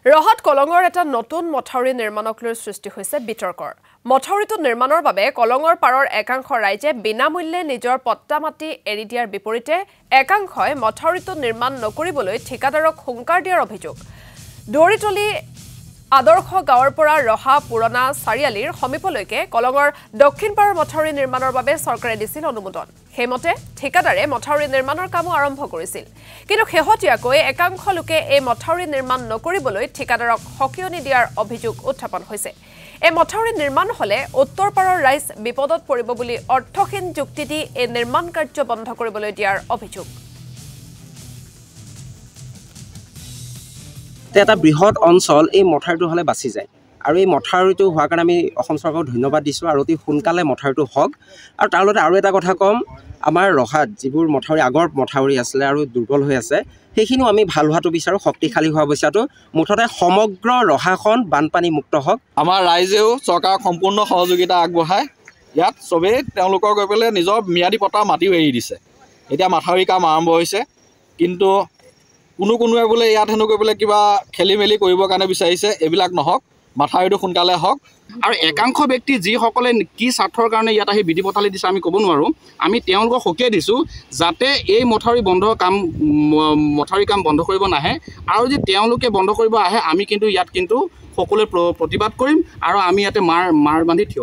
ৰহাত কলঙৰ এটা নতুন মথাউৰি নিৰ্মাণক লৈ সৃষ্টি হৈছে বিতৰ্কৰ মথাউৰিটো নিৰ্মাণৰ বাবে কলঙৰ পাৰৰ একাংশ ৰাইজে বিনামূল্যে নিজৰ পট্টা মাটি এৰি দিয়াৰ বিপৰীতে একাংশই মথাউৰিটো নিৰ্মাণ নকৰিবলৈ ঠিকাদাৰক হুংকাৰ দিয়াৰ অভিযোগ দৌৰিতলি আদৰ্শ গাঁৱৰ পৰা ৰহা পুৰণা চাৰিয়ালিৰ সমীপলৈকে কলঙৰ দক্ষিণ পাৰৰ মথাউৰি নিৰ্মাণৰ বাবে চৰকাৰে দিছিল অনুমোদন হেমতে ঠিকাদাৰে মথাউৰি নিৰ্মাণৰ কাম আৰম্ভ কৰিছিল কিন্তু শেহতীয়াকৈ একাংশ লোকে এই মথাউৰি নিৰ্মাণ নকৰিবলৈ ঠিকাদাৰক হকিয়নি দিয়াৰ অভিযোগ উত্থাপন হৈছে এই মথাউৰি নিৰ্মাণ হলে উত্তৰ পাৰৰ ৰাইজ বিপদত পৰিব বুলি অৰ্থহীন যুক্তি দি এই নিৰ্মাণ কাৰ্য বন্ধ কৰিবলৈ দিয়াৰ অভিযোগ এটা বৃহৎ অঞ্চল এই মথাউৰিটো হলে বাছি যায় আৰু এই মথাউৰিটো হোৱাৰ কাৰণে আমি অসম চৰকাৰক ধন্যবাদ দিছোঁ আৰু অতি সোনকালে মথাউৰিটো হওক আৰু তাৰ লগতে আৰু এটা কথা কম আমাৰ ৰহাত যিবোৰ মথাউৰি আগৰ মথাউৰি আছিলে আৰু দুৰ্বল হৈ আছে সেইখিনিও আমি ভাল হোৱাটো বিচাৰোঁ শক্তিশালী হোৱা বিচাৰোঁ মুঠতে সমগ্ৰ ৰহাখন বানপানী মুক্ত হওক আমাৰ ৰাইজেও চৰকাৰক সম্পূৰ্ণ সহযোগিতা আগবঢ়ায় ইয়াত চবেই তেওঁলোকৰ গৈ পেলাই নিজৰ ম্যাদী পট্টা মাটিও এৰি দিছে এতিয়া মথাউৰি কাম আৰম্ভ হৈছে কিন্তু কোনোৱে বোলে ইয়াত হেনো গৈ পেলাই কিবা খেলি মেলি কৰিবৰ কাৰণে বিচাৰিছে এইবিলাক নহওক মথাউৰিটো সোনকালে হওক আৰু একাংশ ব্যক্তি যিসকলে কি স্বাৰ্থৰ কাৰণে ইয়াত আহি বিধি পথালি দিছে আমি ক'ব নোৱাৰোঁ আমি তেওঁলোকক সকীয়াই দিছোঁ যাতে এই মথাউৰি কাম বন্ধ কৰিব নাহে আৰু যদি তেওঁলোকে বন্ধ কৰিব আহে আমি কিন্তু ইয়াত কিন্তু সকলোৱে প্ৰতিবাদ কৰিম আৰু আমি ইয়াতে মাৰ বান্ধি থিয়